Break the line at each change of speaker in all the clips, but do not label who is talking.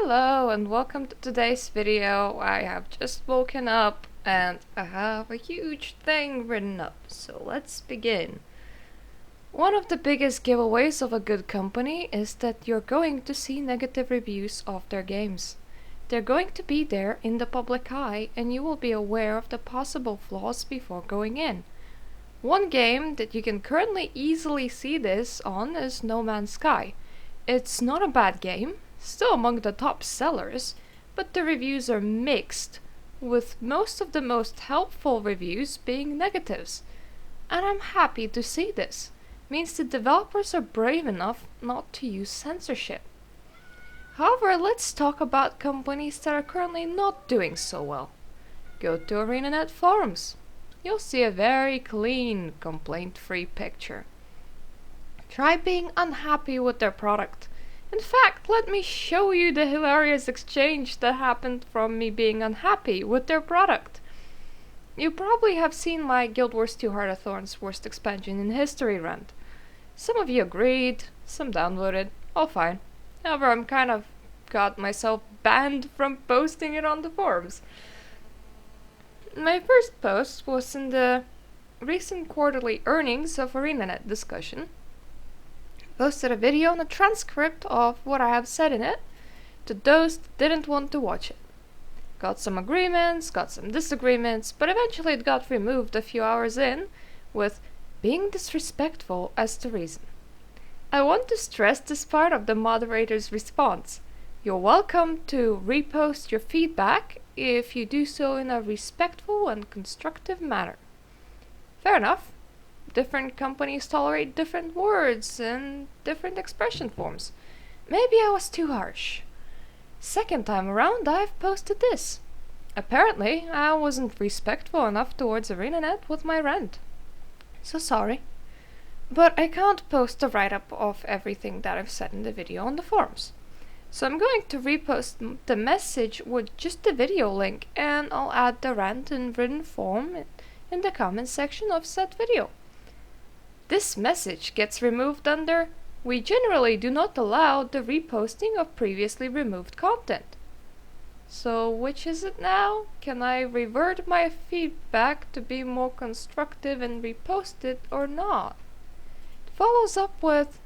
Hello and welcome to today's video. I have just woken up and I have a huge thing written up, so let's begin. One of the biggest giveaways of a good company is that you're going to see negative reviews of their games. They're going to be there in the public eye and you will be aware of the possible flaws before going in. One game that you can currently easily see this on is No Man's Sky. It's not a bad game, still among the top sellers, but the reviews are mixed, with most of the most helpful reviews being negatives. And I'm happy to see this. Means the developers are brave enough not to use censorship. However, let's talk about companies that are currently not doing so well. Go to ArenaNet forums. You'll see a very clean, complaint-free picture. Try being unhappy with their product. In fact, let me show you the hilarious exchange that happened from me being unhappy with their product. You probably have seen my Guild Wars 2 Heart of Thorns worst expansion in history rant. Some of you agreed, some downvoted, all fine. However, I'm kind of got myself banned from posting it on the forums. My first post was in the recent quarterly earnings of ArenaNet discussion. Posted a video and a transcript of what I have said in it to those that didn't want to watch it. Got some agreements, got some disagreements, but eventually it got removed a few hours in with being disrespectful as the reason. I want to stress this part of the moderator's response. You're welcome to repost your feedback if you do so in a respectful and constructive manner. Fair enough. Different companies tolerate different words and different expression forms. Maybe I was too harsh. Second time around, I've posted this. Apparently, I wasn't respectful enough towards ArenaNet with my rant. So sorry. But I can't post a write-up of everything that I've said in the video on the forums. So I'm going to repost the message with just the video link, and I'll add the rant in written form in the comments section of said video. This message gets removed under "We generally do not allow the reposting of previously removed content." So which is it now? Can I revert my feedback to be more constructive and repost it or not? It follows up with,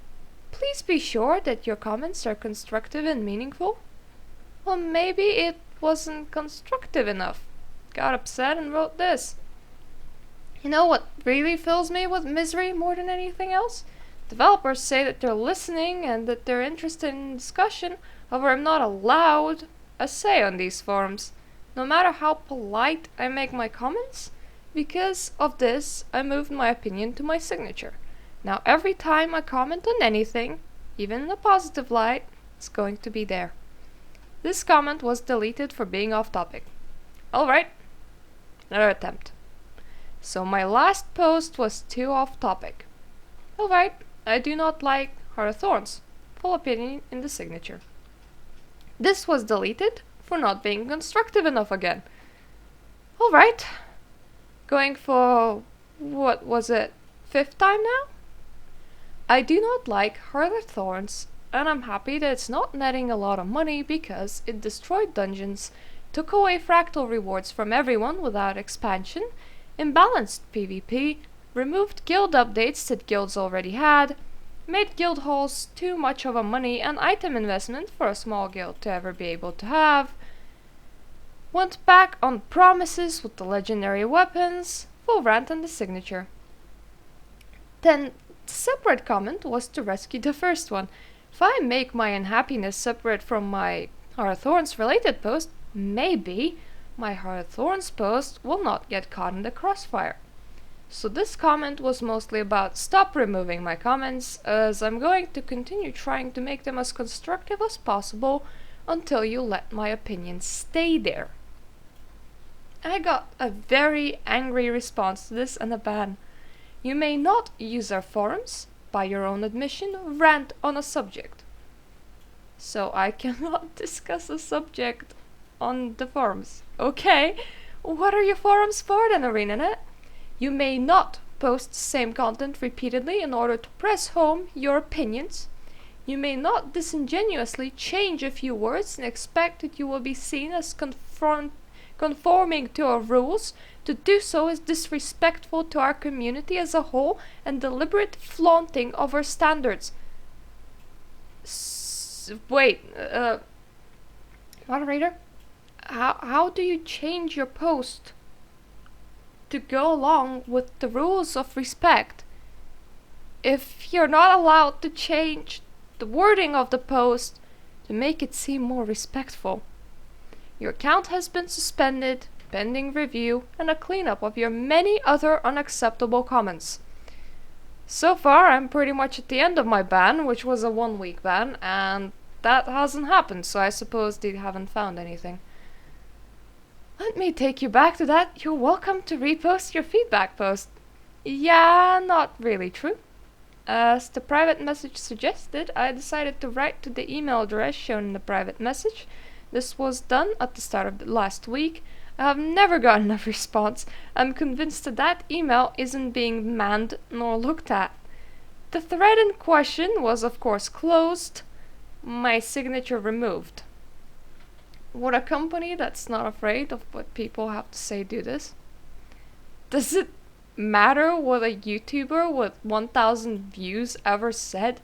"Please be sure that your comments are constructive and meaningful." Well, maybe it wasn't constructive enough. Got upset and wrote this. You know what really fills me with misery more than anything else? Developers say that they're listening and that they're interested in discussion, however I'm not allowed a say on these forums. No matter how polite I make my comments, because of this I moved my opinion to my signature. Now every time I comment on anything, even in a positive light, it's going to be there. This comment was deleted for being off topic. Alright, another attempt. So my last post was too off topic. Alright, I do not like Heart of Thorns. Full opinion in the signature. This was deleted for not being constructive enough again. Alright, going for, what was it, 5th time now? I do not like Heart of Thorns, and I'm happy that it's not netting a lot of money because it destroyed dungeons, took away fractal rewards from everyone without expansion, imbalanced PvP, removed guild updates that guilds already had, made guild halls too much of a money and item investment for a small guild to ever be able to have, went back on promises with the legendary weapons, full rant and the signature. Then the separate comment was to rescue the first one. If I make my unhappiness separate from my Heart of Thorns related post, maybe my Heart of Thorns post will not get caught in the crossfire. So this comment was mostly about stop removing my comments, as I'm going to continue trying to make them as constructive as possible until you let my opinion stay there. I got a very angry response to this and a ban. You may not use our forums, by your own admission, rant on a subject. So I cannot discuss a subject on the forums. Okay, what are your forums for then, ArenaNet? You may not post the same content repeatedly in order to press home your opinions. You may not disingenuously change a few words and expect that you will be seen as conforming to our rules. To do so is disrespectful to our community as a whole and deliberate flaunting of our standards. Moderator, how do you change your post to go along with the rules of respect if you're not allowed to change the wording of the post to make it seem more respectful? Your account has been suspended, pending review, and a cleanup of your many other unacceptable comments. So far, I'm pretty much at the end of my ban, which was a 1-week ban, and that hasn't happened, so I suppose they haven't found anything. Let me take you back to that. You're welcome to repost your feedback post. Yeah, not really true. As the private message suggested, I decided to write to the email address shown in the private message. This was done at the start of the last week. I have never gotten a response. I'm convinced that email isn't being manned nor looked at. The thread in question was of course closed, my signature removed. Would a company that's not afraid of what people have to say do this? Does it matter what a YouTuber with 1,000 views ever said?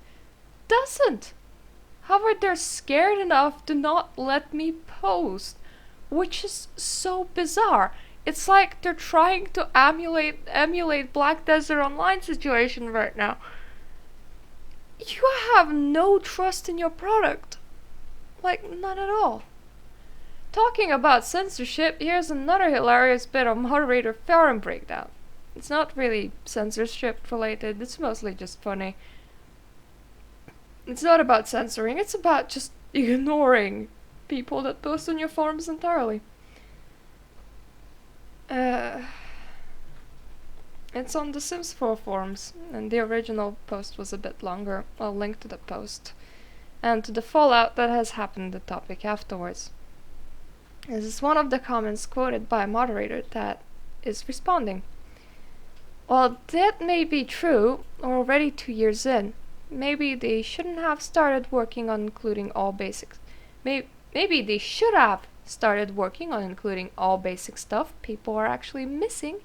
Doesn't. However, they're scared enough to not let me post, which is so bizarre. It's like they're trying to emulate Black Desert Online situation right now. You have no trust in your product. Like, none at all. Talking about censorship, here's another hilarious bit of moderator forum breakdown. It's not really censorship related, it's mostly just funny. It's not about censoring, it's about just ignoring people that post on your forums entirely. It's on the Sims 4 forums, and the original post was a bit longer. I'll link to the post, and to the fallout that has happened the topic afterwards. This is one of the comments quoted by a moderator that is responding. While that may be true, or already 2 years in, maybe they shouldn't have started working on including all basics. Maybe they should have started working on including all basic stuff people are actually missing,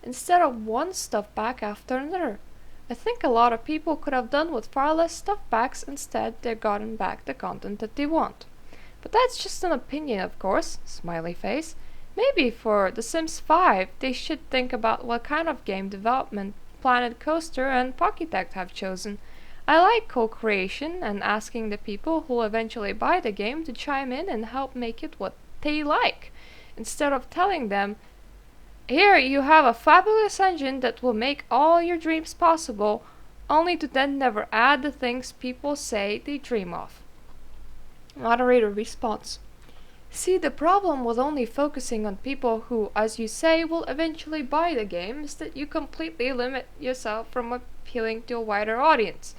instead of one stuff pack after another. I think a lot of people could have done with far less stuff packs. Instead, they've gotten back the content that they want. But that's just an opinion, of course, smiley face. Maybe for The Sims 5, they should think about what kind of game development Planet Coaster and Pocketect have chosen. I like co-creation and asking the people who eventually buy the game to chime in and help make it what they like, instead of telling them, here you have a fabulous engine that will make all your dreams possible, only to then never add the things people say they dream of. Moderator response. See, the problem with only focusing on people who, as you say, will eventually buy the game is that you completely limit yourself from appealing to a wider audience.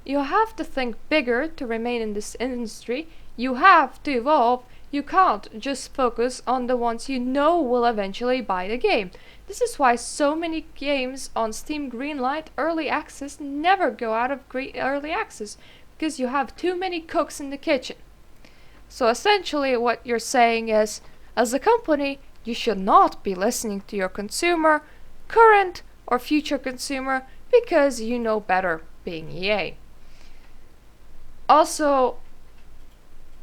You have to think bigger to remain in this industry. You have to evolve. You can't just focus on the ones you know will eventually buy the game. This is why so many games on Steam Greenlight Early Access never go out of Early Access, because you have too many cooks in the kitchen. So essentially what you're saying is, as a company, you should not be listening to your consumer, current or future consumer, because you know better, being EA. Also,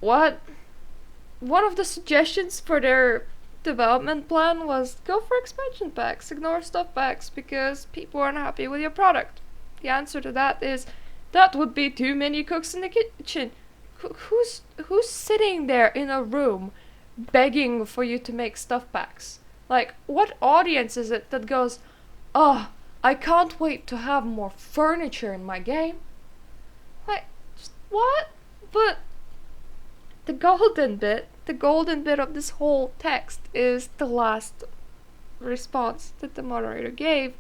one of the suggestions for their development plan was go for expansion packs, ignore stuff packs, because people aren't happy with your product. The answer to that is, that would be too many cooks in the kitchen. Who's sitting there in a room begging for you to make stuff packs? Like, what audience is it that goes, oh, I can't wait to have more furniture in my game? Like, what? But the golden bit of this whole text is the last response that the moderator gave.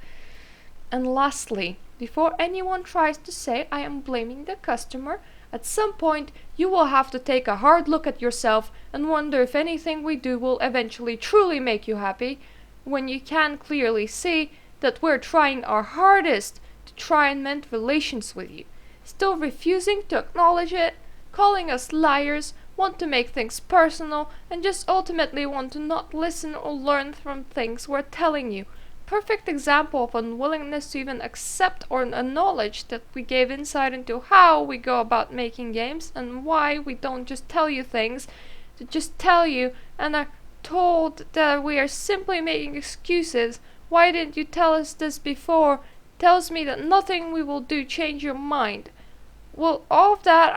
And lastly, before anyone tries to say I am blaming the customer, at some point you will have to take a hard look at yourself and wonder if anything we do will eventually truly make you happy, when you can clearly see that we're trying our hardest to try and mend relations with you. still refusing to acknowledge it, calling us liars, want to make things personal, and just ultimately want to not listen or learn from things we're telling you. Perfect example of unwillingness to even accept or acknowledge that we gave insight into how we go about making games and why we don't just tell you things to just tell you and are told that we are simply making excuses. Why didn't you tell us this before? Tells me that nothing we will do change your mind. Well, all of that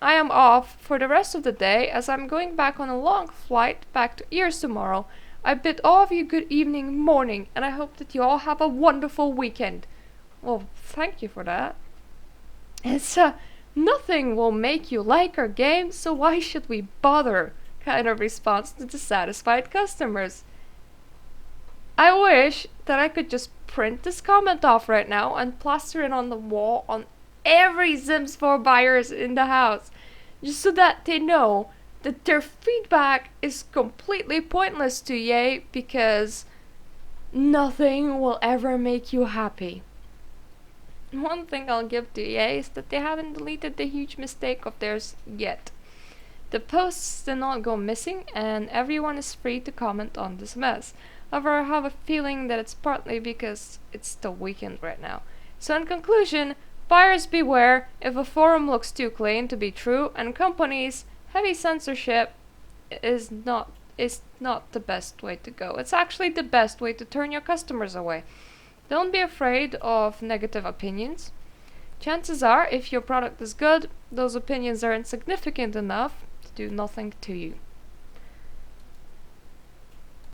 I am off for the rest of the day as I'm going back on a long flight back to Ears tomorrow. I bid all of you good evening, morning, and I hope that you all have a wonderful weekend. Well, thank you for that. It's nothing will make you like our game, so why should we bother? Kind of response to dissatisfied customers. I wish that I could just print this comment off right now and plaster it on the wall on every Sims 4 buyers in the house, just so that they know that their feedback is completely pointless to EA because nothing will ever make you happy. One thing I'll give to EA is that they haven't deleted the huge mistake of theirs yet. The posts did not go missing and everyone is free to comment on this mess. However, I have a feeling that it's partly because it's the weekend right now. So in conclusion, buyers beware if a forum looks too clean to be true, and companies, heavy censorship is not the best way to go. It's actually the best way to turn your customers away. Don't be afraid of negative opinions. Chances are, if your product is good, those opinions are insignificant enough to do nothing to you.